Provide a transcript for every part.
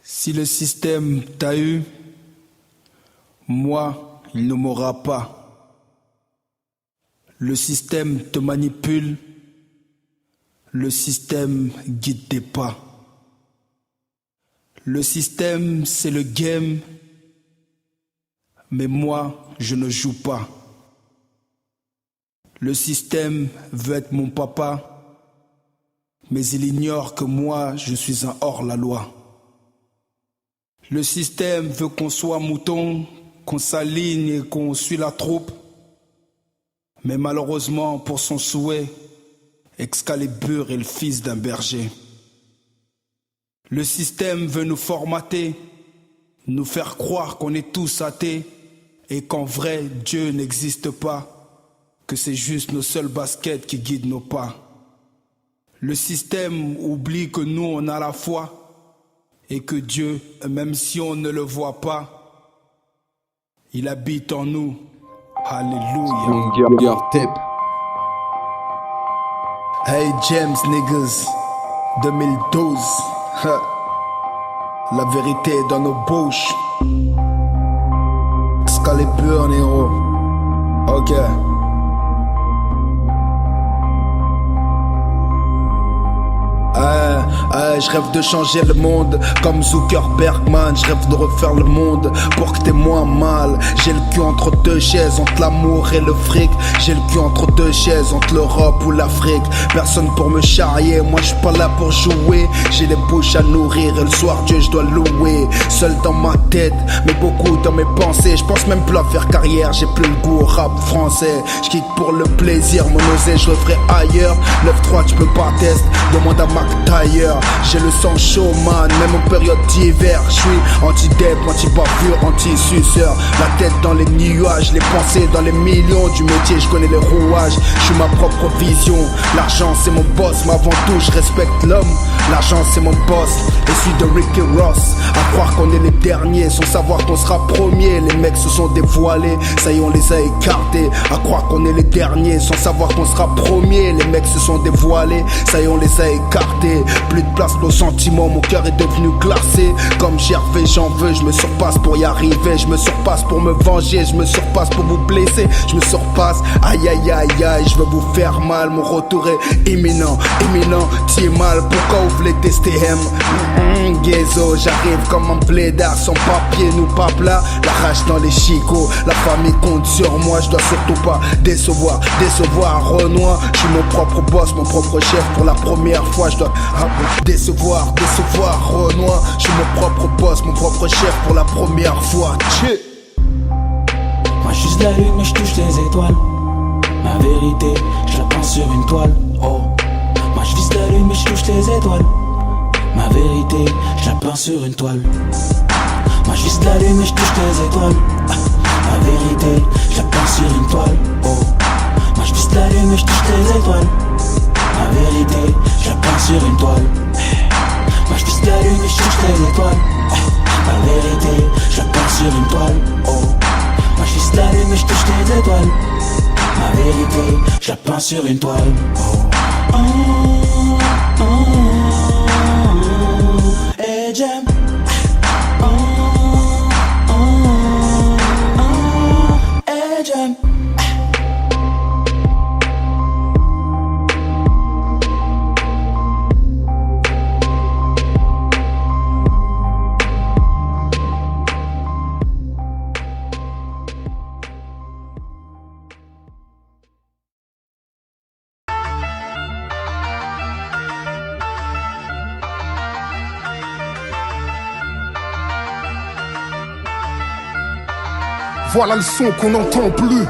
Si le système t'a eu, moi, il ne m'aura pas. Le système te manipule, le système guide tes pas. Le système, c'est le game, mais moi, je ne joue pas. Le système veut être mon papa, mais il ignore que moi, je suis un hors-la-loi. Le système veut qu'on soit mouton, qu'on s'aligne et qu'on suit la troupe. Mais malheureusement, pour son souhait, Excalibur est le fils d'un berger. Le système veut nous formater, nous faire croire qu'on est tous athées et qu'en vrai, Dieu n'existe pas, que c'est juste nos seuls baskets qui guident nos pas. Le système oublie que nous, on a la foi et que Dieu, même si on ne le voit pas, il habite en nous. Alléluia. Hey James niggas, 2012. La vérité est dans nos bouches. Excalibur, Nero. Ok. Je rêve de changer le monde comme Zuckerberg, man. Je rêve de refaire le monde pour que t'aies moins mal. J'ai le cul entre deux chaises, entre l'amour et le fric. J'ai le cul entre deux chaises, entre l'Europe ou l'Afrique. Personne pour me charrier, moi je suis pas là pour jouer. J'ai les bouches à nourrir et le soir Dieu je dois louer. Seul dans ma tête, mais beaucoup dans mes pensées. Je pense même plus à faire carrière, j'ai plus le goût au rap français. Je kick pour le plaisir, mon osé je le ferai ailleurs. 9-3 tu peux pas tester, demande à Mac Tailleur. J'ai le sang chaud man, même en période d'hiver. Je suis anti-dep, anti-bavure, anti-suceur. La tête dans les nuages, les pensées dans les millions. Du métier je connais les rouages, je suis ma propre vision. L'argent c'est mon boss, mais avant tout je respecte l'homme. L'argent c'est mon boss, et celui de Ricky Ross. À croire qu'on est les derniers, sans savoir qu'on sera premier. Les mecs se sont dévoilés, ça y est on les a écartés. À croire qu'on est les derniers, sans savoir qu'on sera premier. Les mecs se sont dévoilés, ça y est on les a écartés. Plus de place nos sentiments, mon cœur est devenu glacé. Comme Gervais j'en veux, je me surpasse pour y arriver. Je me surpasse pour me venger, je me surpasse pour vous blesser. Je me surpasse, aïe aïe aïe aïe. Je veux vous faire mal, mon retour est imminent. Imminent, t'y es mal, pourquoi vous voulez tester M? Guézo, j'arrive comme un blédard. Sans papier, nous pas plat. La rage dans les chicots, la famille compte sur moi. Je dois surtout pas décevoir Renoir. Je suis mon propre boss, mon propre chef pour la première fois. Je dois décevoir Renoir. Je suis mon propre boss, mon propre chef pour la première fois. Moi je vise la lune mais je touche les étoiles. Ma vérité, je la peins sur une toile. Oh. Moi je vise la lune mais je touche les étoiles. Ma vérité, je la peins sur une toile. Moi je vise la lune mais je touche les étoiles. Ma vérité, je la peins sur une toile. Oh. Moi je vise la lune mais je touche les étoiles. Ma vérité, je la peins sur une toile. Moi je vise la lune mais je touche les étoiles. Ma vérité, je la peins sur une toile. Oh. Moi je vise la lune mais je touche les étoiles. Ma vérité, je la peins sur une toile. Oh. Hey Jam. Hey Jam. Voilà le son qu'on n'entend plus.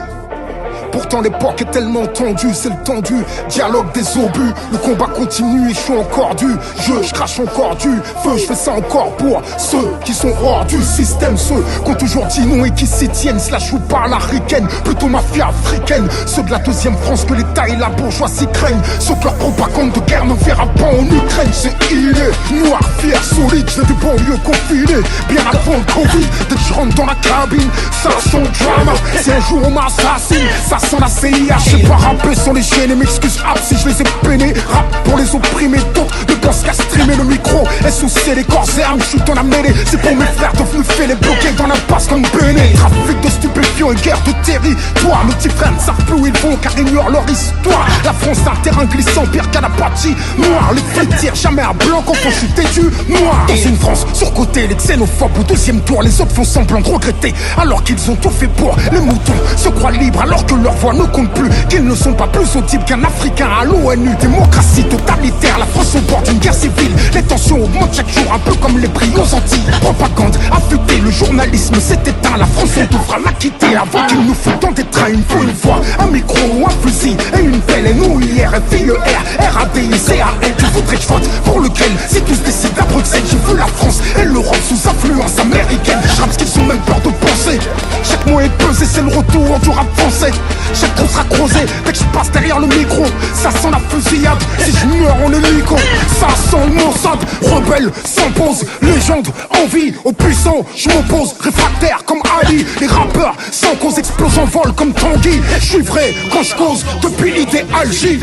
Pourtant l'époque est tellement tendue, c'est le tendu dialogue des obus. Le combat continue et je suis encore du jeu, je crache encore du feu. Je fais ça encore pour ceux qui sont hors du système, ceux qui ont toujours dit non et qui s'y tiennent. Slash ou par la ricaine, plutôt mafia africaine. Ceux de la deuxième France que l'État et la bourgeoisie craignent. Ceux que leur propagande de guerre ne verra pas en Ukraine. C'est inné, noir, fier, solide, j'ai du bon lieu confiné. Bien avant le Covid, dès que je rentre dans la cabine, ça sent drama. Si un jour on m'assassine, ça sent la CIA. Je sais pas rapper sans les chaînes et m'excuse rap si je les ai peinés. Rap pour les opprimés, d'autres ne pensent qu'à streamer. mets le micro et soucier les corps et armes, je suis dans la mêlée. C'est pour mes frères devenus fêlés, bloqués dans l'impasse comme Béné. Trafic de stupéfiants et guerre de territoire. Nos petits frères ne savent plus où ils vont car ils ignorent leur histoire. La France c'est un terrain glissant, pire qu'à la partie noire. Les flics tirent jamais à blanc quand on chuté du noir. Dans une France surcotée, les xénophobes au deuxième tour. Les autres font semblant de regretter alors qu'ils ont tout fait pour. Les moutons se croient libres alors que leur voix ne compte plus. Qu'ils ne sont pas plus audibles qu'un Africain à l'ONU. Démocratie totalitaire, la France au bord d'une guerre civile. Les tensions augmentent chaque jour un peu comme les prix aux Antilles. Propagande affûtée, le journalisme s'est éteint. La France on devra la quitter avant qu'il nous faut dans des trains. Il faut une voix, un micro ou un fusil et une pelle. Et nous hier, FIER, RADICAL. Tu voudrais que je vote pour lequel? Si tous décident à Bruxelles, je veux la France et l'Europe sous influence américaine. Je rappe ce qu'ils ont même peur de penser. Chaque mot est pesé, c'est le retour du rap français. Chaque trou sera creusé dès que je passe derrière le micro. Ça sent la fusillade, si je meurs en hélico. Ça sent le Mossad, rebelle s'impose. Légende, envie, aux puissants, je m'oppose. Réfractaire comme Ali, les rappeurs sans cause explosent en vol comme Tanguy. Je suis vrai quand je cause depuis l'idéalgie.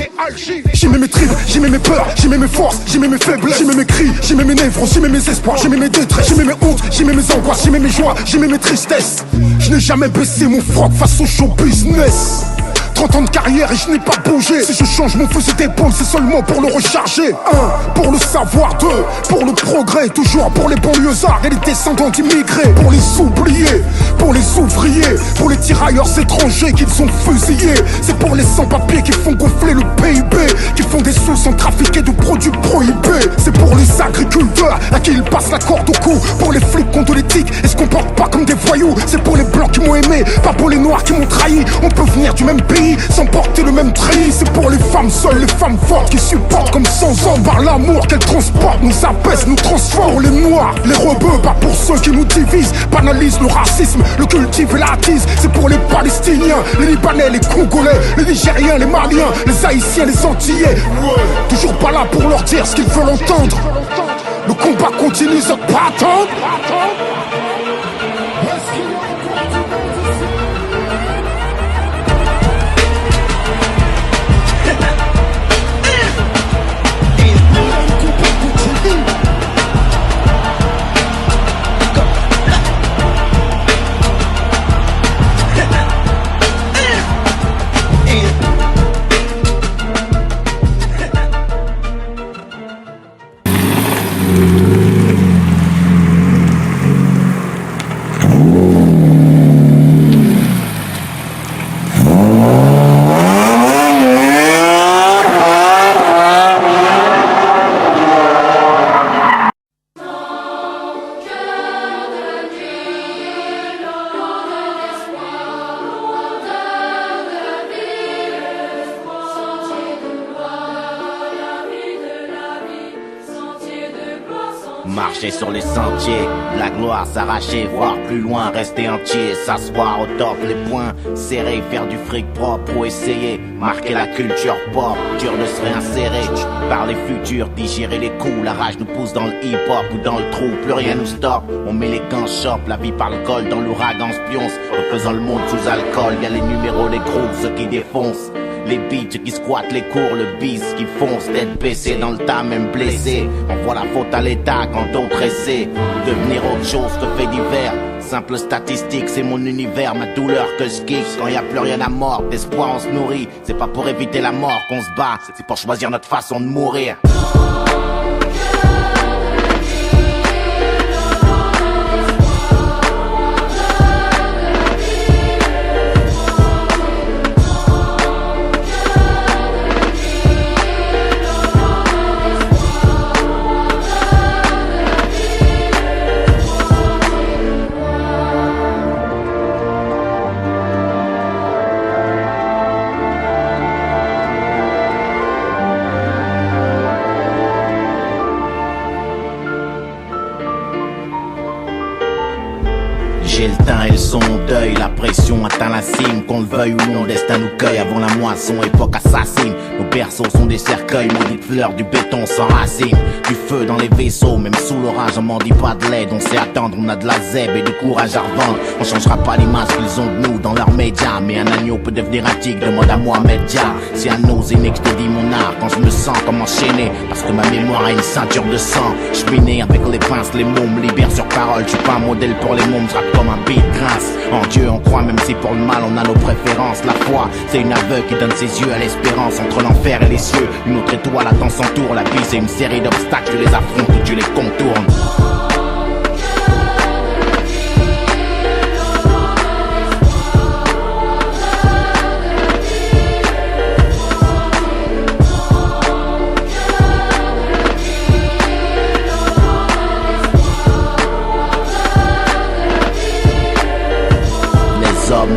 J'y mets mes tripes, j'y mets mes peurs, j'y mets mes forces, j'y mets mes faiblesses, j'y mets mes cris, j'y mets mes névroses, j'y mets mes espoirs, j'y mets mes détresses, j'y mets mes hontes, j'y mets mes angoisses, j'y mets mes joies, j'y mets mes tristesses. Je n'ai jamais baissé mon froc face au show business. 30 ans de carrière et je n'ai pas bougé. Si je change mon fusil d'épaule, c'est seulement pour le recharger. 1, pour le savoir. 2, pour le progrès. Toujours pour les banlieusards et les descendants d'immigrés. Pour les oubliés, pour les ouvriers, pour les tirailleurs étrangers qu'ils ont fusillés. C'est pour les sans-papiers qui font gonfler le PIB, qui font des sous sans trafiquer de produits prohibés. C'est pour les agriculteurs à qui ils passent la corde au cou. Pour les flics qui ont de l'éthique et se comportent pas comme des voyous. C'est pour les blancs qui m'ont aimé, pas pour les noirs qui m'ont trahi. On peut venir du même pays sans porter le même treillis. C'est pour les femmes seules, les femmes fortes qui supportent comme sans hommes. Par l'amour qu'elles transportent, nous apaisent, nous transforment. Pour les noirs, les rebeux, pas pour ceux qui nous divisent. Banalisent le racisme, le cultive et la hantise. C'est pour les Palestiniens, les Libanais, les Congolais, les Nigériens, les Maliens, les Haïtiens, les Antillais. Toujours pas là pour leur dire ce qu'ils veulent entendre. Le combat continue, ça pas attendre. Marcher sur les sentiers, la gloire s'arracher, voir plus loin, rester entier, s'asseoir au top, les poings serrés, faire du fric propre ou essayer, marquer la culture pop, dur de se réinsérer, par les futurs, digérer les coups, la rage nous pousse dans le hip-hop ou dans le trou, plus rien nous stoppe, on met les gants shop, la vie par le col, dans l'ouragan se pionce, refaisant le monde sous alcool, y'a les numéros, les groupes, ceux qui défoncent. Les beats qui squattent les cours, le bis qui fonce, tête baissée dans le tas, même blessé. On voit la faute à l'état quand d'autres essaient. Devenir autre chose que fait divers. Simple statistique, c'est mon univers, ma douleur que je kick. Quand y a plus rien à mort, d'espoir on se nourrit. C'est pas pour éviter la mort qu'on se bat, c'est pour choisir notre façon de mourir. J'ai le teint et le son deuil, la pression atteint la cime. Qu'on le veuille ou non, destin nous cueille avant la moisson, époque assassine. Nos berceaux sont des cercueils, maudites fleurs du béton sans racines. du feu dans les vaisseaux. Même sous l'orage, on m'en dit pas de l'aide. On sait attendre, on a de la zèbre et du courage à revendre. On changera pas l'image qu'ils ont de nous dans leurs médias. Mais un agneau peut devenir un tigre, demande à Mohamed Dia. C'est à nos aînés que je te dis mon art. Quand je me sens comme enchaîné, parce que ma mémoire a une ceinture de sang. Je suis né avec les pinces, les mots me libèrent sur parole. Je suis pas un modèle pour les mômes, je rappe comme un beat grince. En Dieu on croit, même si pour le mal on a nos préférences. La foi, c'est une aveugle qui donne ses yeux à l'espérance. Entre l'enfer et les cieux, une autre étoile attend son tour. La vie c'est une série d'obstacles, tu les affrontes ou tu les contournes.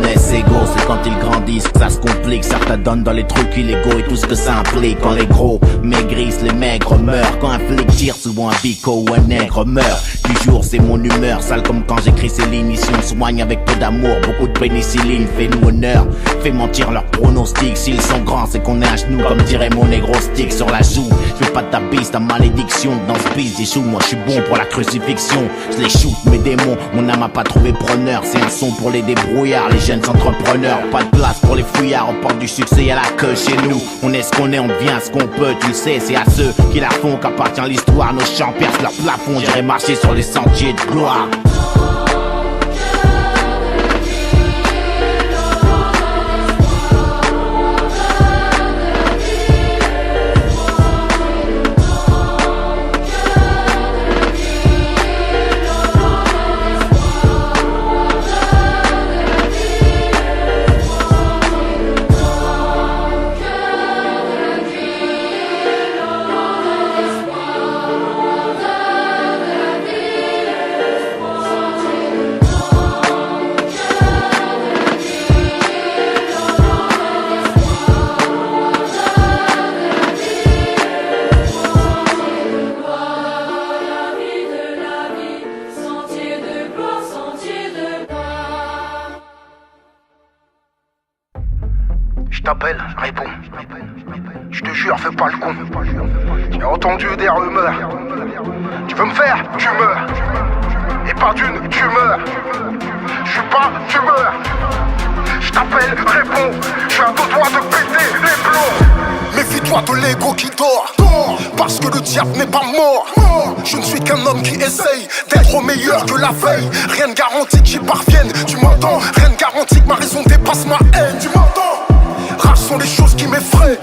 Naissent égaux, c'est quand ils grandissent que ça se complique. Certains donnent dans les trucs illégaux et tout ce que ça implique. Quand les gros maigrissent, les maigres meurent. Quand un flic tire, souvent un bico ou un nègre meurt. Du jour c'est mon humeur, sale comme quand j'écris ces lignes. Ici on soigne avec peu d'amour, beaucoup de pénicilline. Fais-nous honneur, fais mentir leurs pronostics. S'ils sont grands c'est qu'on est à genoux, comme dirait mon négro stick sur la joue. Je fais pas de ta bise, ta malédiction. Dans ce bise j'échoue, moi je suis bon pour la crucifixion. Je les shoot mes démons, mon âme a pas trouvé preneur. C'est un son pour les débrouillards, les jeunes entrepreneurs. Pas de place pour les fouillards, on porte du succès à la queue chez nous. On est ce qu'on est, on devient ce qu'on peut, tu le sais. C'est à ceux qui la font qu'appartient l'histoire. Nos chants percent leur plafond, j'irai marcher sur les sentiers de gloire. Je t'appelle, réponds. Je te jure, fais pas le con. J'ai entendu des rumeurs. Tu veux me faire, tu meurs. Et pas d'une, tu meurs. Je suis pas fumeur. Je t'appelle, réponds. Je suis à deux doigts de péter les plombs. Méfie-toi de l'ego qui dort. Parce que le diable n'est pas mort. Je ne suis qu'un homme qui essaye d'être meilleur que la veille. Rien ne garantit que j'y parvienne. Tu m'entends? Rien ne garantit que ma raison dépasse ma haine. Tu m'entends? Rares sont les choses qui m'effraient,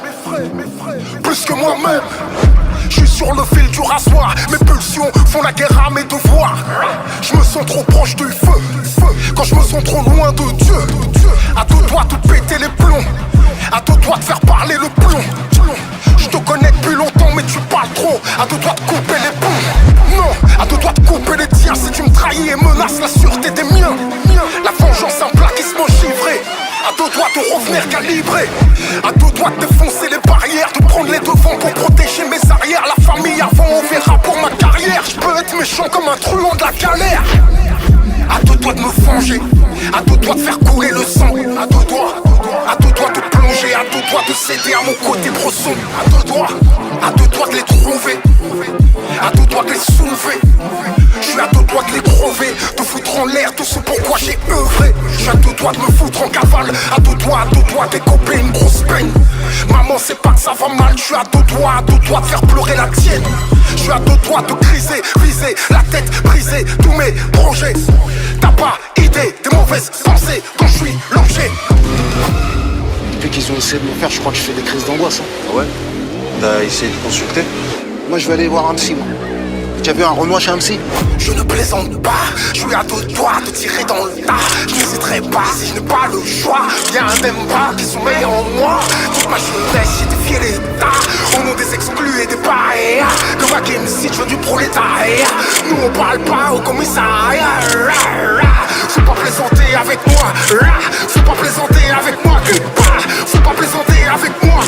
plus que moi-même. Je suis sur le fil du rasoir. Mes pulsions font la guerre à mes devoirs. Je me sens trop proche du feu, quand je me sens trop loin de Dieu. À deux doigts de péter les plombs, à deux doigts de faire parler le plomb. Je te connais depuis longtemps mais tu parles trop. À deux doigts de couper les ponts. Non, à deux doigts de couper les tiens. Si tu me trahis et menaces la sûreté des miens. La vengeance, un plaquissement givré. À deux doigts de revenir calibré. À deux doigts de défoncer les barrières, de prendre les devants pour protéger mes arrières. La famille avant, on verra pour ma carrière. Je peux être méchant comme un truand de la galère. À deux doigts de me venger, à deux doigts de faire couler le sang. À deux doigts de plonger, à deux doigts de céder à mon côté bresson. À deux doigts de les trouver, à deux doigts de les soulever. Je suis à deux doigts de les crever, de foutre en l'air tout ce pourquoi j'ai œuvré. Je suis à deux doigts de me foutre en cavale, à deux doigts d'écoper une grosse peine. Maman c'est pas que ça va mal, je suis à deux doigts de faire pleurer la tienne. Je suis à deux doigts de criser, viser, la tête brisée, tous mes projets. T'as pas idée des mauvaises pensées quand je suis l'objet. Depuis qu'ils ont essayé de me faire, je crois que je fais des crises d'angoisse. Ah ouais? T'as essayé de consulter? Moi je vais aller voir un psy, moi. Tu as vu un Renoir chez un psy? Je ne plaisante pas, je suis à deux doigts de tirer dans le tas. Je n'hésiterai pas si je n'ai pas le choix. Y'a un même pas qui sommeille en moi. Toute ma jeunesse, j'ai défié l'État. Au nom des exclus et des paria. Comme à Game si je veux du prolétariat. Nous on parle pas au commissariat. Faut pas plaisanter avec moi. Faut pas plaisanter avec moi. Faut pas plaisanter avec moi.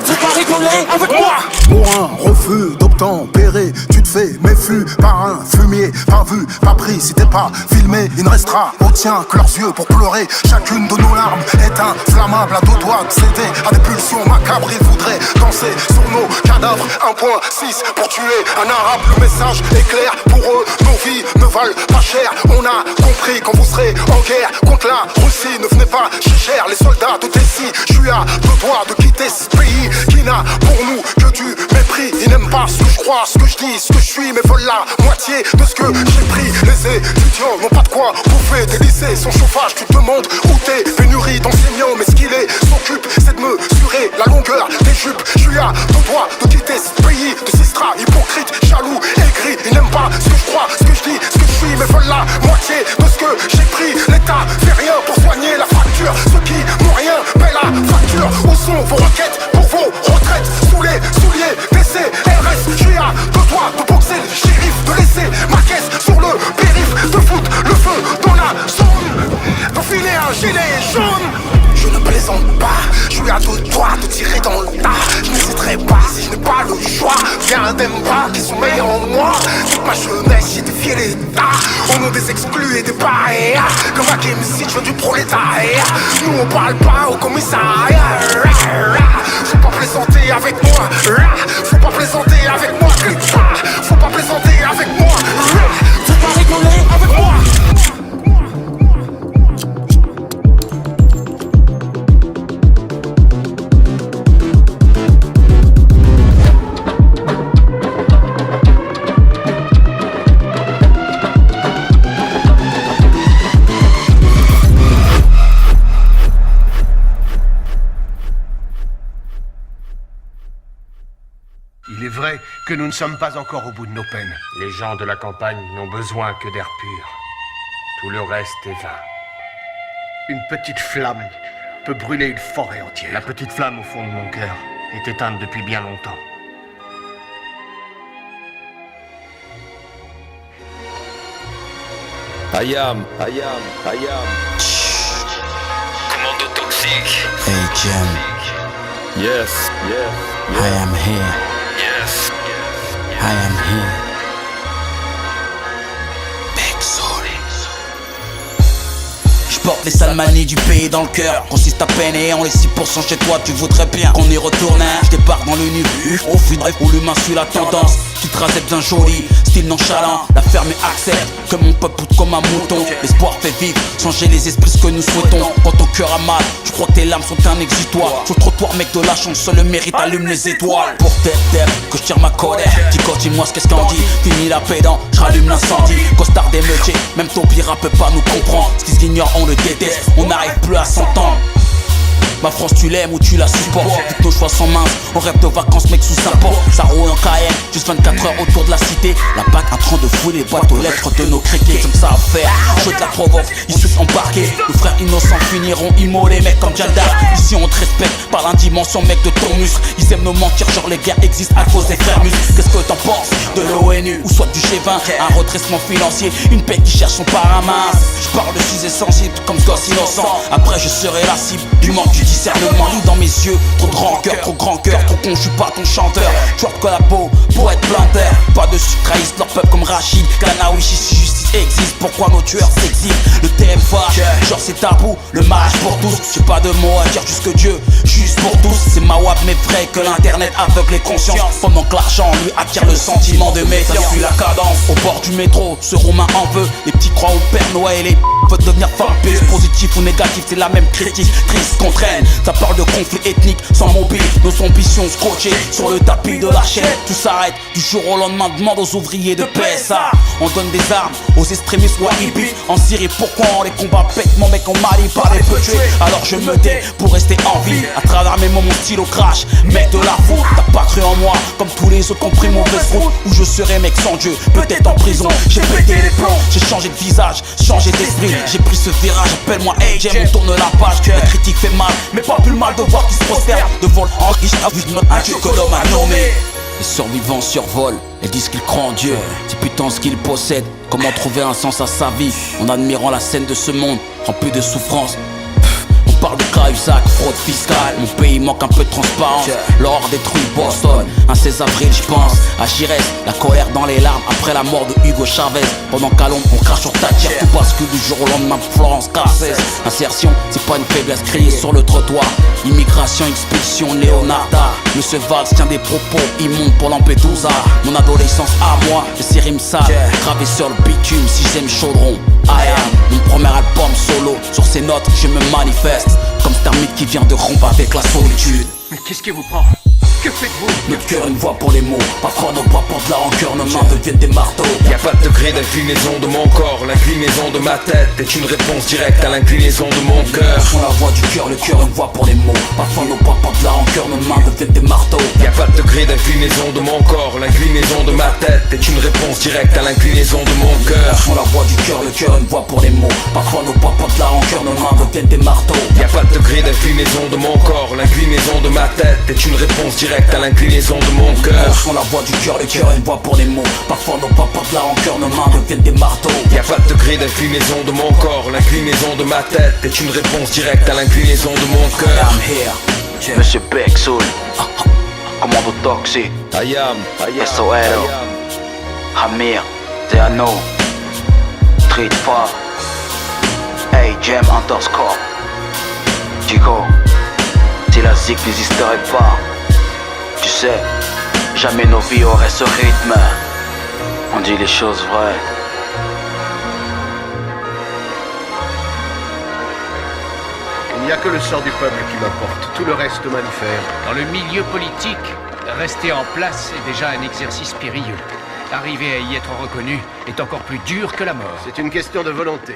Faut pas rigoler avec moi. Pour un refus d'obtempérer, tu te fait, méfu par un fumier, pas vu, pas pris. Si t'es pas filmé, il ne restera au tien que leurs yeux pour pleurer. Chacune de nos larmes est inflammable, à deux doigts de céder à des pulsions macabres. Ils voudraient danser sur nos cadavres. 1.6 pour tuer un arabe. Le message est clair pour eux, nos vies ne valent pas cher. On a compris quand vous serez en guerre contre la Russie. Ne venez pas chez cher, les soldats de Tessie. Je suis à deux doigts de quitter ce pays qui n'a pour nous que du mépris. Ils n'aiment pas ce que je crois, ce que je dis, ce que je suis, mais veulent la moitié de ce que j'ai pris. Les étudiants n'ont pas de quoi bouffer des lycées sans chauffage. Tu te demandes où t'es, pénurie d'enseignants. Mais ce qu'il est s'occupe, c'est de mesurer la longueur des jupes. Je suis à deux doigts de quitter ce pays de Sistra, hypocrite, jaloux, aigri. Ils n'aiment pas ce que je crois, ce que je dis, ce que je suis, mais veulent la moitié de ce que j'ai pris. L'État fait rien pour soigner la fracture. Ceux qui n'ont rien paient la facture. Où sont vos requêtes pour vos retraites? Sous les souliers des CRS. Je suis à deux doigts de boxer le shérif, de laisser ma caisse sur le périph', de foutre le feu dans la zone, de filer un gilet jaune. Je ne plaisante pas, je suis à deux doigts de tirer dans le tas. Je n'hésiterai pas si je n'ai pas le choix. Viens d'aimer pas qui sont meilleurs en moi. Toute ma jeunesse, j'ai défié l'État. Au nom des exclus et des paria. Comme à Game City, je veux du prolétariat. Nous on parle pas au commissariat. Faut pas plaisanter avec moi. Faut pas plaisanter avec moi. Faut pas plaisanter avec moi. Faut pas rigoler avec moi. Il est vrai que nous ne sommes pas encore au bout de nos peines. Les gens de la campagne n'ont besoin que d'air pur. Tout le reste est vain. Une petite flamme peut brûler une forêt entière. La petite flamme au fond de mon cœur est éteinte depuis bien longtemps. I am. Commando toxique. Hey Jim, Yes. I am here, Yes. I am here. Big Soul. J'porte les sales manies du pays dans le cœur. Consiste à peine et en les 6% chez toi. Tu voudrais bien qu'on y retourne. J'débarque dans le nu au fil où l'humain suit la tendance. Tu tracé bien joli, style nonchalant. La ferme accepte que mon peuple pousse comme un mouton. L'espoir fait vivre, changer les esprits ce que nous souhaitons. Quand ton cœur a mal, je crois que tes larmes sont un exutoire. Sur le trottoir mec de la chance, seul le mérite allume les étoiles. Pour tête que je tire ma colère. Dis-moi ce qu'est-ce qu'on dit. Fini la pédant, je rallume l'incendie. Costard des meutiers, même Taubira peut pas nous comprendre. Ce qui s'ignore on le déteste, on n'arrive plus à s'entendre. Ma France tu l'aimes ou tu la supportes. Vu que nos choix sont minces, on rêve de vacances mec sous un port. Ça roule en Cayenne, juste 24 heures autour de la cité. La bague en train de fouiller les boîtes aux lettres de nos criquets. Comme ça à faire, je de la provoque, ils se sont embarqués. Nos frères innocents finiront immolés mec comme Jeanne d'Arc. Ici on te respecte par l'indimension mec de ton muscle. Ils aiment nos mentir genre les guerres existent à cause des frères muscles. Qu'est-ce que t'en penses de l'ONU ou soit du G20? Un redressement financier, une paix qui cherche son paramince. Je parle de sujets sensibles comme ce gosse innocent. Après je serai la cible du manque du discernement. Lis dans mes yeux, trop de rancœur, trop grand cœur. Trop con, je suis pas ton chanteur. Tu que la peau pour être planteur. Pas de sucre, trahissent leur peuple comme Rachid Kanaoui. Si justice existe, pourquoi nos tueurs s'exilent? Le TFA, genre c'est tabou, le mariage pour tous. J'ai pas de mots à dire, juste que Dieu, juste pour tous. C'est ma wab mais vrai que l'internet aveugle les consciences. Pendant que l'argent lui acquiert le sentiment de méfiance. Ça suit la cadence, au bord du métro, ce Romain en veut. Les petits croient au Père Noël et les veulent devenir farpés. Positif ou négatif, c'est la même critique. Triste qu'on traîne, ça parle de conflit ethnique sans mobile. Nos ambitions scotchées sur le tapis de la chaîne. Tout s'arrête du jour au lendemain, demande aux ouvriers de PSA. On donne des armes aux extrémistes wahhabis. En Syrie, pourquoi on les combat bêtement, mec, en Mali par les peu tués. Alors je me tais pour rester en vie. À travers mes mots, mon stylo crash. Mec de la foule, t'as pas cru en moi. Comme tous les autres qui ont pris mauvaise route. Où je serai mec sans Dieu, peut-être en prison. J'ai pété les plombs, j'ai changé de visage, changé d'esprit. J'ai pris ce virage, appelle-moi AJ, on tourne la page. La critique fait mal, mais pas plus mal de voir qu'ils se prosternent devant le riche. A vu notre un Dieu que l'homme a nommé. Les survivants survolent et disent qu'ils croient en Dieu. C'est putain ce qu'ils possèdent. Comment trouver un sens à sa vie en admirant la scène de ce monde rempli de souffrance? On parle Histoire de Cahuzac, fraude fiscale. Mon pays manque un peu de transparence. L'or détruit Boston. Un 16 avril, j'pense à Giresse, la colère dans les larmes après la mort de Hugo Chavez. Pendant qu'à Londres on crache sur ta tire, tout bascule du jour au lendemain. Florence Garcès. Insertion, c'est pas une faiblesse criée sur le trottoir. Immigration, expulsion, Leonarda. Monsieur Valls tient des propos immondes pour Lampedusa. Mon adolescence à moi, de ces rimes sales gravées sur le bitume, 6ème chaudron. I am, mon premier album solo. Sur ces notes, je me manifeste comme cet ermite qui vient de rompre avec la solitude. Mais qu'est-ce qui vous prend? Que faites-vous? Notre cœur, une voix pour les mots. Parfois nos pas portent la rancœur, nos mains deviennent des marteaux. Y'a pas de degré d'inclinaison de mon corps. L'inclinaison de ma tête est une réponse directe à l'inclinaison de mon cœur. Sur la voix du cœur, le cœur, une voix pour les mots. Parfois nos pas portent la rancœur, nos mains deviennent des marteaux. Y'a pas de degré d'inclinaison de mon corps. L'inclinaison de ma tête est une réponse directe à l'inclinaison de mon cœur. Sur la voix du cœur, le cœur, une voix pour les mots. Parfois nos pas portent la rancœur, nos mains deviennent des marteaux. Y'a pas de degré d'inclinaison de mon corps. L'inclinaison de ma tête est une réponse directe à l'inclinaison de mon cœur. Sur la voix du cœur, le cœur, une voix pour les mots. Parfois nos pas portent la rancœur, nos mains deviennent des marteaux. Y'a pas de degré d'inclinaison de mon corps. L'inclinaison de ma tête est une réponse directe à l'inclinaison de mon cœur. I'm here, Monsieur Bexoul, commando toxique, I am, SOL, Hamir, Deano, Street Far, Hey Jam underscore, Chico, si la zik n'existerait pas, tu sais, jamais nos vies auraient ce rythme. On dit les choses vraies. Il n'y a que le sort du peuple qui m'importe, tout le reste m'indiffère. Dans le milieu politique, rester en place est déjà un exercice périlleux. Arriver à y être reconnu est encore plus dur que la mort. C'est une question de volonté.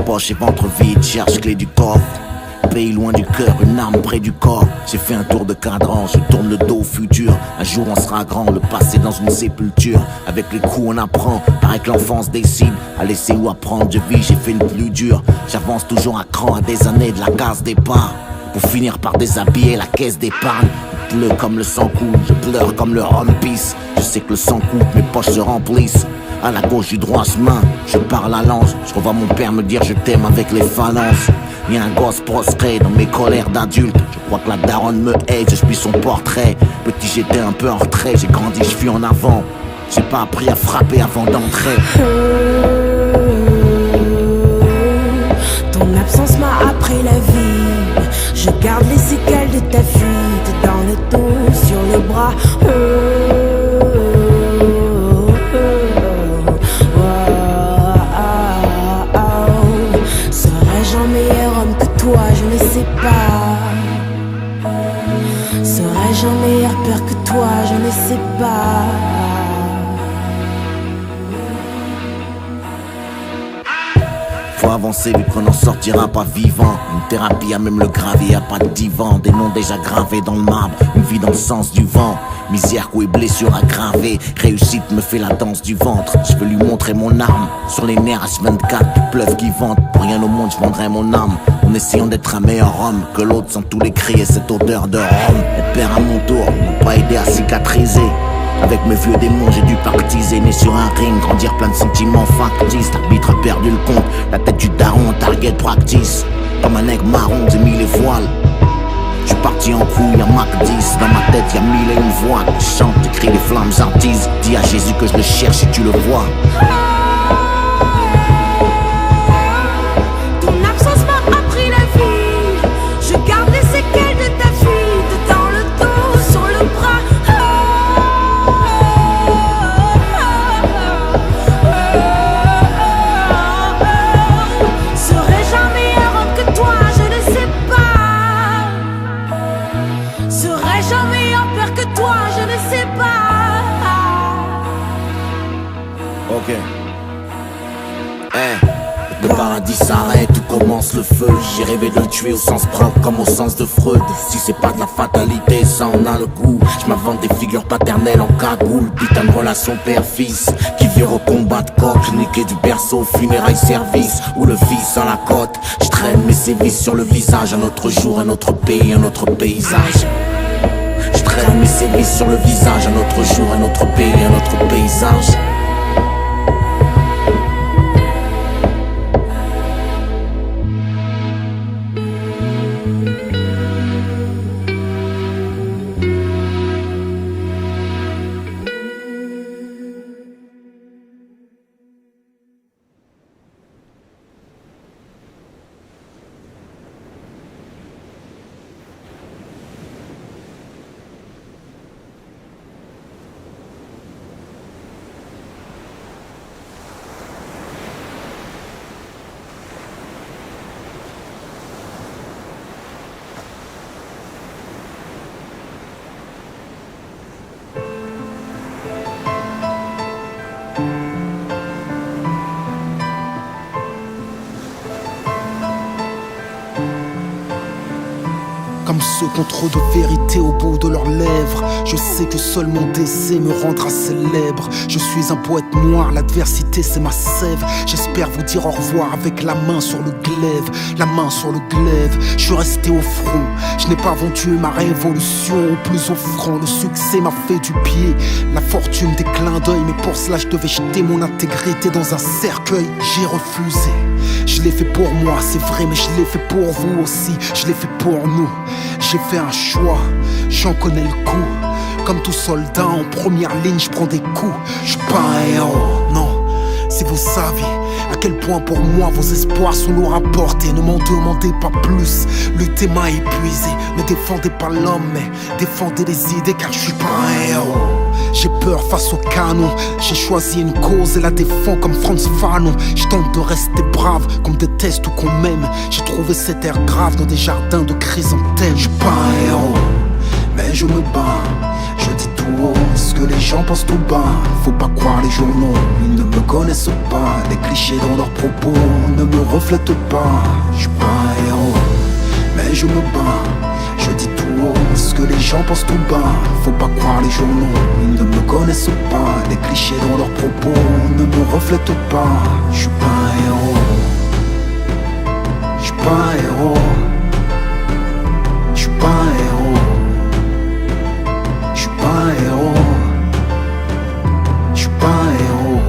Poche et ventre vide, cherche clé du coffre. Pays loin du cœur, une arme près du corps. J'ai fait un tour de cadran, je tourne le dos au futur. Un jour on sera grand, le passé dans une sépulture. Avec les coups on apprend, paraît que l'enfance décide. À laisser ou à prendre, je vis, j'ai fait le plus dur. J'avance toujours à cran, à des années de la case départ. Pour finir par déshabiller la caisse d'épargne. Je pleure comme le sang coule, je pleure comme le One Piece. Je sais que le sang coupe, mes poches se remplissent. À la gauche du droit chemin, je parle à l'ange. Je revois mon père me dire je t'aime avec les phalanges. Y'a un gosse prostré dans mes colères d'adulte. Je crois que la daronne me hait, je suis son portrait. Petit j'étais un peu en retrait, j'ai grandi, je fuis en avant. J'ai pas appris à frapper avant d'entrer. Ton absence m'a appris la vie. Je garde les séquelles de ta fuite. Dans le dos, sur le bras. Serais-je un meilleur homme que toi? Je ne sais pas. Serais-je un meilleur père que toi? Je ne sais pas. Faut avancer vu qu'on n'en sortira pas vivant. Une thérapie à même le gravier, y'a pas de divan. Des noms déjà gravés dans le marbre, une vie dans le sens du vent. Misère, coups et blessures aggravées. Réussite me fait la danse du ventre. Je veux lui montrer mon arme. Sur les nerfs H24, qui pleuve, qui vente. Pour rien au monde, je vendrai mon âme. En essayant d'être un meilleur homme que l'autre sans tous les cris et cette odeur de rhum. Être père à mon tour, m'a pas aidé à cicatriser. Avec mes vieux démons, j'ai dû partiser. Né sur un ring, grandir plein de sentiments factices. L'arbitre a perdu le compte, la tête du daron en target practice. Comme un aigle marron, j'ai mis les voiles. J'suis parti en couille, en Mac 10. Dans ma tête, y'a mille et une voix. Je chante, j'écris les flammes artistes. Dis à Jésus que je le cherche et tu le vois. Ton absence m'a appris la vie. Je garde les séquelles de ta fuite. Dans le dos, sur le bras. Serais-je un meilleur homme que toi? Je ne sais pas. Serais-je un meilleur père que toi? Je ne sais pas. Ok. Le paradis s'arrête, où commence le feu. J'ai rêvé de le tuer au sens propre comme au sens de Freud. Si c'est pas de la fatalité, ça en a le goût. Je m'invente des figures paternelles en cagoule. Putain de relation père-fils qui vire au combat de coq. Niqué du berceau, funérailles service. Ou le fils à la côte. Je traîne mes sévices sur le visage. Un autre jour, un autre pays, un autre paysage. Je traîne mes sévices sur le visage. Un autre jour, un autre pays, un autre paysage. Comme ceux qui ont trop de vérité au bout de leurs lèvres. Je sais que seul mon décès me rendra célèbre. Je suis un poète noir, l'adversité c'est ma sève. J'espère vous dire au revoir avec la main sur le glaive. La main sur le glaive, je suis resté au front. Je n'ai pas vendu ma révolution au plus offrant. Le succès m'a fait du pied, la fortune des clins d'œil. Mais pour cela je devais jeter mon intégrité dans un cercueil. J'ai refusé, je l'ai fait pour moi, c'est vrai, mais je l'ai fait pour vous aussi. Je l'ai fait pour nous. J'ai fait un choix, j'en connais le coup. Comme tout soldat en première ligne, je prends des coups. Je suis pas un héros, non. Si vous saviez à quel point pour moi vos espoirs sont lourds à porter, ne m'en demandez pas plus. Lutter m'a épuisé, ne défendez pas l'homme, mais défendez les idées, car je suis pas un héros. J'ai peur face au canon, j'ai choisi une cause et la défends comme Franz Fanon. Je tente de rester brave, qu'on me déteste ou qu'on m'aime. J'ai trouvé cet air grave dans des jardins de chrysanthèmes. Je suis pas un héros, mais je me bats. Je dis tout haut ce que les gens pensent tout bas. Faut pas croire les journaux, ils ne me connaissent pas. Les clichés dans leurs propos ne me reflètent pas. Je suis pas un héros, mais je me bats. Je dis tout haut ce que les gens pensent tout bas. Faut pas croire les journaux, ils ne me connaissent pas. Les clichés dans leurs propos ne me reflètent pas. Je suis pas un héros, je suis pas un héros, je suis pas un héros, je suis pas un héros, je suis pas un héros.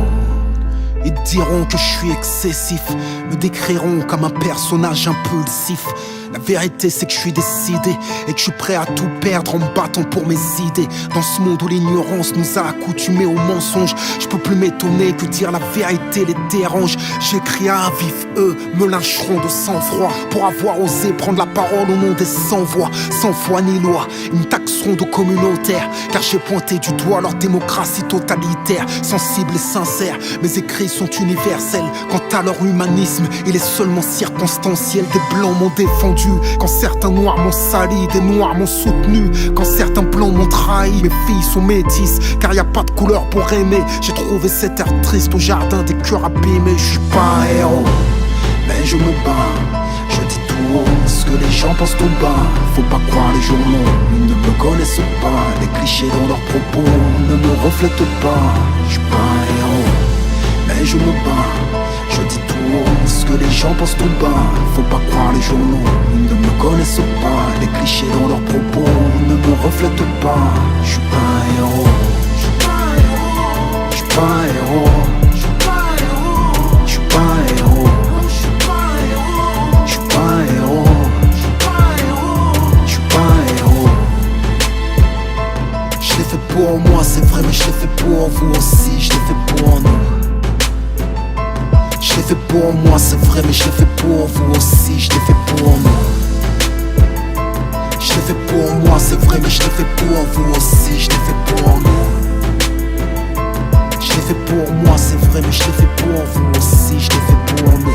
Ils diront que je suis excessif, me décriront comme un personnage impulsif. La vérité c'est que je suis décidé et que je suis prêt à tout perdre en me battant pour mes idées. Dans ce monde où l'ignorance nous a accoutumés aux mensonges, je peux plus m'étonner que dire la vérité les dérange. J'écris à vif, eux me lyncheront de sang-froid pour avoir osé prendre la parole au nom des sans-voix. Sans foi ni loi, ils me taxeront de communautaire, car j'ai pointé du doigt leur démocratie totalitaire. Sensible et sincère, mes écrits sont universels. Quant à leur humanisme, il est seulement circonstanciel. Des blancs m'ont défendu quand certains noirs m'ont sali, des noirs m'ont soutenu quand certains blancs m'ont trahi. Mes filles sont métisses car y a pas de couleur pour aimer. J'ai trouvé cet air triste au jardin des cœurs abîmés. Je suis pas un héros, mais je me bats. Je dis tout haut ce que les gens pensent tout bas. Faut pas croire les journaux, ils ne me connaissent pas. Les clichés dans leurs propos ne me reflètent pas. Je suis pas un héros, mais je me bats. Je dis tout haut ce que les gens pensent tout bas. Faut pas croire les journaux, ils ne me connaissent pas. Les clichés dans leurs propos ne me reflètent pas. Je suis pas un héros, je suis pas un héros, je suis pas un héros, je suis pas un héros, je suis pas un héros, je suis pas un héros, je suis pas un héros. Je l'ai fait pour moi, c'est vrai, mais je l'ai fait pour vous aussi. Je l'ai fait pour nous. Je l'ai fait pour moi, c'est vrai, mais je l'ai fait pour vous aussi. Je l'ai fait pour nous. Je l'ai fait pour moi, c'est vrai, mais je l'ai fait pour vous aussi. Je l'ai fait pour nous. Je l'ai fait pour moi, c'est vrai, mais je l'ai fait pour vous aussi. Je l'ai fait pour nous.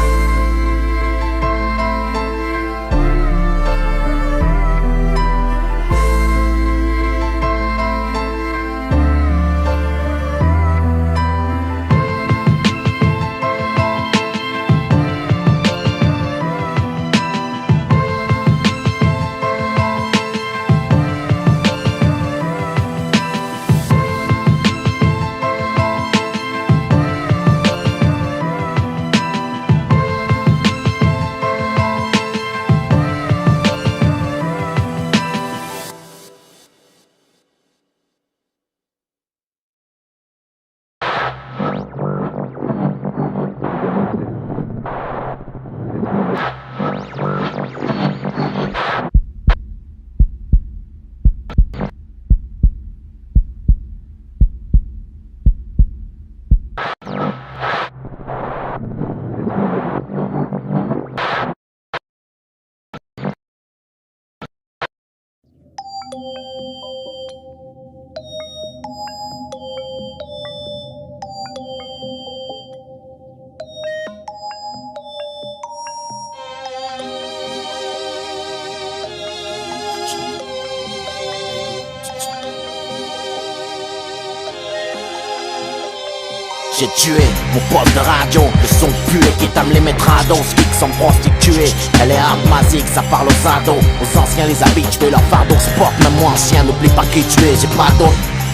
j'ai tué mon poste de radio. Le son pué qui t'aime les mettre à dos, fixe sans prostituée. Elle est arthmasique, ça parle aux ados. Aux anciens les habitués, leur fardeau sport. Même moi ancien, n'oublie pas qui tu es, j'ai pas d'autre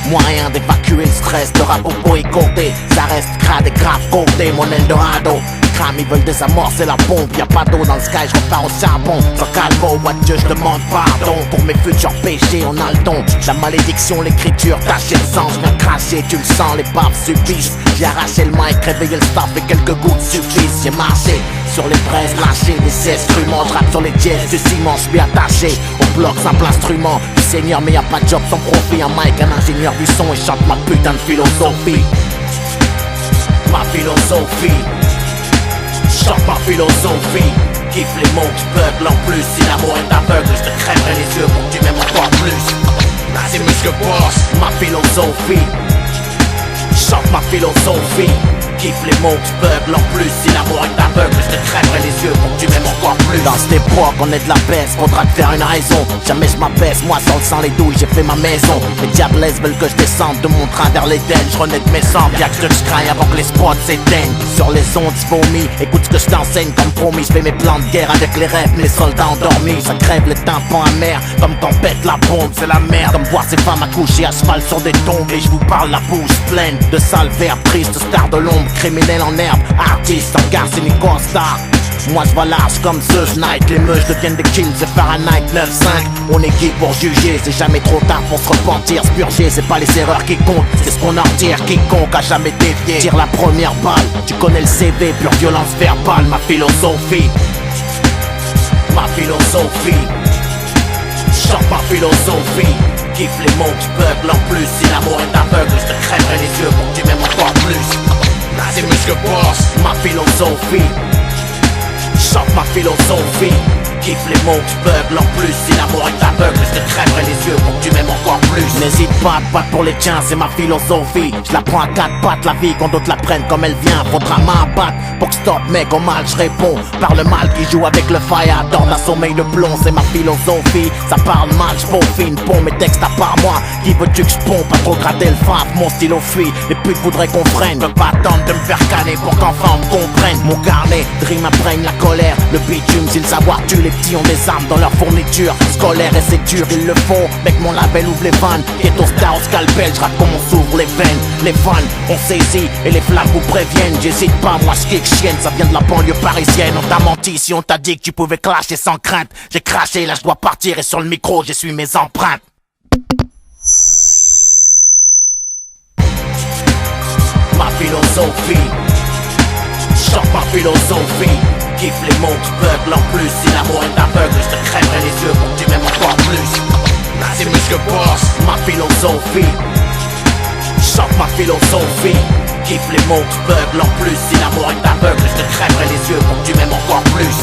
moyen d'évacuer le stress. Le rap au boycotté, ça reste crade et grave côté. Mon Eldorado, crame, ils veulent désamorcer la pompe. Y'a pas d'eau dans le sky, je repars au charbon. Sans calme, what Dieu, je demande pardon. Pour mes futurs péchés, on a le don. La malédiction, l'écriture, taché de sang. Je viens cracher, tu le sens, les baffes subissent. J'ai arraché le mic, réveillé le staff et quelques gouttes suffisent. J'ai marché sur les braises, lâché des instruments. Je rappe sur les dièses du ciment, je suis attaché au bloc, simple instrument du Seigneur. Mais y'a pas de job sans profit, un mic, un ingénieur du son et chante ma putain de philosophie. Ma philosophie, chante ma philosophie. Kiffe les mots qui beuglent en plus. Si l'amour est aveugle, je te crèverai les yeux pour que tu m'aimes encore plus. C'est mieux que boss. Ma philosophie, chante ma philosophie. Kiffe les mots qui beuglent en plus. Si l'amour est aveugle, je te crèverai les yeux pour que tu m'aimes encore plus. Dans cette époque, on est de la baisse, faudra te faire une raison. Jamais je m'abaisse, moi sans le sang les douilles, j'ai fait ma maison. Les diablesses veulent que je descende de mon train vers l'Éden. Je renais de mes cendres, y'a que je crains avant que les spots s'éteignent. Sur les ondes, vomis, écoute ce que je t'enseigne. Comme promis, je fais mes plans de guerre avec les rêves, les soldats endormis. Ça crève les tympans amers, comme quand pète la bombe, c'est la merde. Comme voir ces femmes accoucher à cheval sur des tombes. Et je vous parle la bouche pleine de sales verbes, triste star de l'ombre. Criminel en herbe, artiste en garce et Nicosta. Moi je vois large comme The Night. Les meufs deviennent des kills, c'est Fahrenheit 9-5. On est qui pour juger, c'est jamais trop tard pour se repentir. Se purger, c'est pas les erreurs qui comptent, c'est ce qu'on en retire. Quiconque a jamais dévié, tire la première balle. Tu connais le CV, pure violence verbale. Ma philosophie, ma philosophie, chante ma philosophie. Kiffe les mots qui beuglent en plus. Si l'amour est aveugle, je te crèverai les yeux pour que tu m'aimes encore plus. C'est mieux que boss. Ma philosophie, chante ma philosophie. Kiffe les mots qui beuglent en plus. Si l'amour est aveugle, je te crèverai les yeux pour que tu m'aimes encore plus. N'hésite pas à te battre pour les tiens, c'est ma philosophie. Je la prends à quatre pattes, la vie quand d'autres la prennent comme elle vient. Faudra m'abattre pour que stop mec au mal je réponds. Par le mal qui joue avec le fire, dans un sommeil de plomb, c'est ma philosophie. Ça parle mal, je peaufine, pond mes textes à part moi. Qui veux-tu que je pompe, pas trop gratter le faf, mon stylo fuit. Les putes voudraient qu'on freine, peux pas attendre de me faire canner pour qu'enfin on me comprenne. Mon carnet, dream imprègne la colère. Le bitume, si le savoir tue, les petits ont des armes dans leur fourniture scolaire et c'est dur, ils le font. Mec, mon label ouvre les vannes. Ghetto star au scalpel, je rappe comme on s'ouvre les veines. Les fans, on saisit et les flammes vous préviennent. J'hésite pas, moi je kick chienne, ça vient de la banlieue parisienne. On t'a menti si on t'a dit que tu pouvais clasher sans crainte. J'ai craché, là je dois partir et sur le micro, j'essuie mes empreintes. Ma philosophie, chante ma philosophie. Kiffe les mots qui beuglent en plus. Si l'amour est aveugle, je te crèverai les yeux pour que tu m'aimes encore plus. C'est mieux que boss. Ma philosophie, chante ma philosophie. Kiffe les mots qui beuglent en plus. Si l'amour est aveugle, je te crèverai les yeux pour que tu m'aimes encore plus.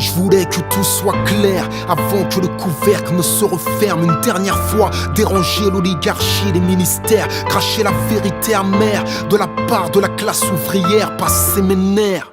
Je voulais que tout soit clair avant que le couvercle ne se referme une dernière fois. Déranger l'oligarchie, les ministères, cracher la vérité amère de la part de la classe ouvrière, passer mes nerfs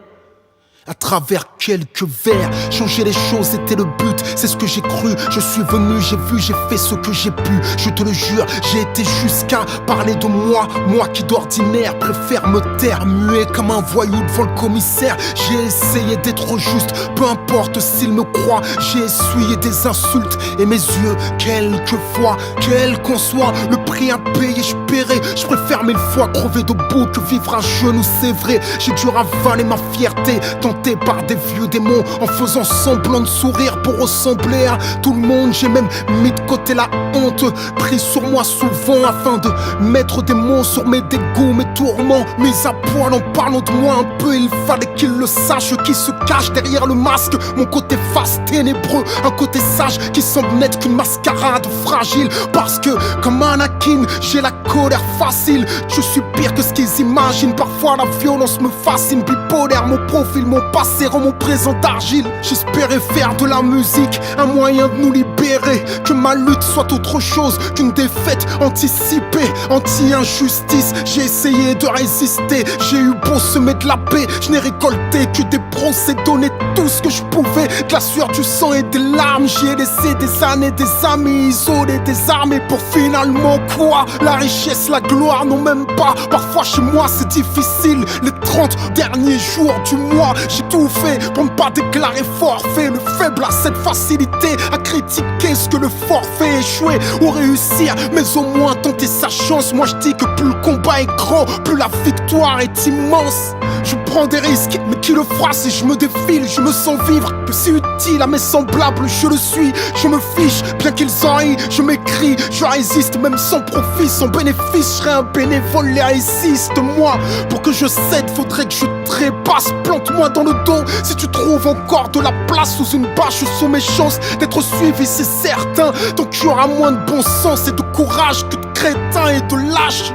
à travers quelques vers. Changer les choses était le but, c'est ce que j'ai cru. Je suis venu, j'ai vu, j'ai fait ce que j'ai pu. Je te le jure, j'ai été jusqu'à parler de moi. Moi qui d'ordinaire préfère me taire, muet comme un voyou devant le commissaire. J'ai essayé d'être juste, peu importe s'il me croit. J'ai essuyé des insultes et mes yeux, quelquefois, quel qu'en soit le prix à payer, je paierai. Je préfère mille fois crever debout que vivre à genoux, c'est vrai. J'ai dû ravaler ma fierté, tenté par des vieux démons, en faisant semblant de sourire pour ressembler à tout le monde. J'ai même mis de côté la honte, pris sur moi souvent afin de mettre des mots sur mes dégoûts, mes tourments. Mis à poil en parlant de moi un peu, il fallait qu'ils le sachent, qui se cache derrière le masque. Mon côté face ténébreux, un côté sage qui semble n'être qu'une mascarade fragile. Parce que comme Anakin, j'ai la colère facile. Je suis pire que ce qu'ils imaginent. Parfois la violence me fascine. Bipolaire, mon profil, mon passé rend mon présent d'argile. J'espérais faire de la musique un moyen de nous libérer, que ma lutte soit autre chose qu'une défaite anticipée, anti-injustice. J'ai essayé de résister, j'ai eu beau semer de la paix, je n'ai récolté que des procès, donné tout ce que je pouvais, de la sueur, du sang et des larmes. J'y ai laissé des années, des amis isolés, désarmés, pour finalement quoi? La richesse, la gloire, non même pas. Parfois chez moi c'est difficile, les 30 derniers jours du mois, j'ai tout fait pour ne pas déclarer forfait. Le faible a cette facilité à critiquer ce que le forfait échoué ou réussir, mais au moins tenter sa chance. Moi je dis que plus le combat est grand, plus la victoire est immense. Je prends des risques, mais qui le fera si je me défile? Je me sens vivre, que c'est utile à mes semblables, je le suis. Je me fiche, bien qu'ils en rient, je m'écris, je résiste même sans profit, sans bénéfice. Je serai un bénévole, les résiste. Moi, pour que je cède, faudrait que je trépasse. Plante-moi dans le dos si tu trouves encore de la place sous une bâche. Sous mes chances d'être suivi, c'est certain. Donc il y aura moins de bon sens et de courage que de crétins et de lâches.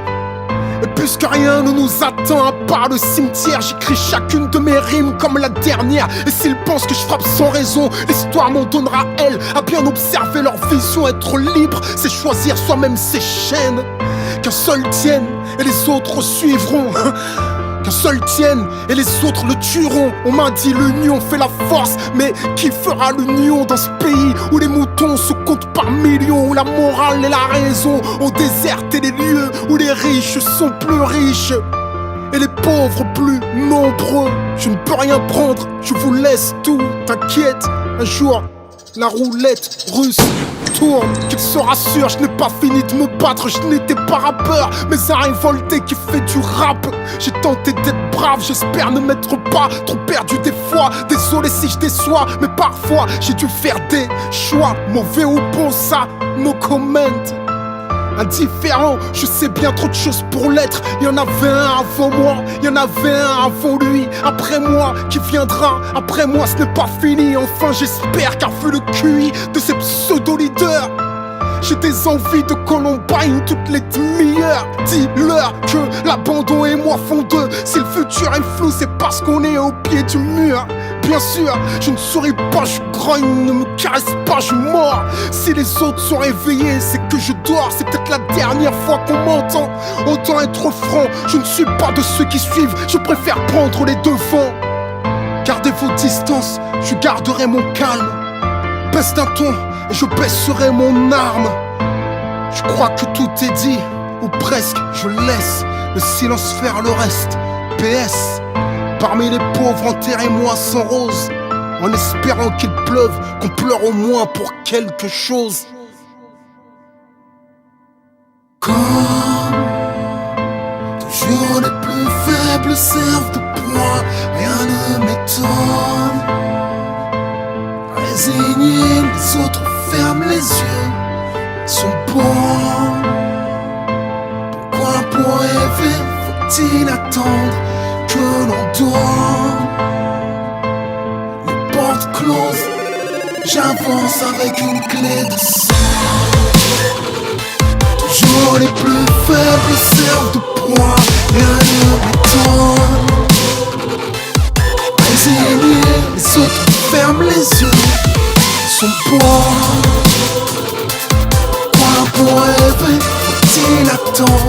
Et puisque rien ne nous attend à part le cimetière, j'écris chacune de mes rimes comme la dernière. Et s'ils pensent que je frappe sans raison, l'histoire m'en donnera elle. À bien observer leur vision, être libre, c'est choisir soi-même ses chaînes. Qu'un seul tienne et les autres suivront. Qu'un seul tienne et les autres le tueront. On m'a dit l'union fait la force, mais qui fera l'union dans ce pays où les moutons se comptent par millions, où la morale et la raison ont déserté les lieux, où les riches sont plus riches et les pauvres plus nombreux. Je ne peux rien prendre, je vous laisse tout. T'inquiète, un jour la roulette russe tourne. Qu'il se rassure, je n'ai pas fini de me battre. Je n'étais pas rappeur, mais un révolté qui fait du rap. J'ai tenté d'être brave, j'espère ne m'être pas trop perdu des fois. Désolé si je déçois, mais parfois j'ai dû faire des choix. Mauvais ou bon, ça, no comment. Indifférent, je sais bien trop de choses pour l'être. Il y en avait un avant moi, il y en avait un avant lui. Après moi, qui viendra après moi, ce n'est pas fini. Enfin j'espère, car vu le QI de ces pseudo-leaders, j'ai des envies de Columbine toutes les demi-heures. Dis-leur que l'abandon et moi font deux. Si le futur est flou, c'est parce qu'on est au pied du mur. Bien sûr, je ne souris pas, je grogne, ne me caresse pas, je mords. Si les autres sont réveillés, c'est que je dors. C'est peut-être la dernière fois qu'on m'entend. Autant être franc, je ne suis pas de ceux qui suivent. Je préfère prendre les devants. Gardez vos distances, je garderai mon calme. Baisse d'un ton et je baisserai mon arme. Je crois que tout est dit, ou presque, je laisse le silence faire le reste. PS, parmi les pauvres, enterrez-moi sans rose, en espérant qu'il pleuve, qu'on pleure au moins pour quelque chose. Quand toujours les plus faibles servent de poids, rien ne m'étonne. Résignés, les autres ferment les yeux, sont bons. Pourquoi pour rêver faut-il attendre que l'on dort? Les portes closes, j'avance avec une clé de sang. Toujours les plus faibles servent de proie, rien ne m'étonne. Résignés, les autres ferment les Quoi pour rêver, faut-il attendre?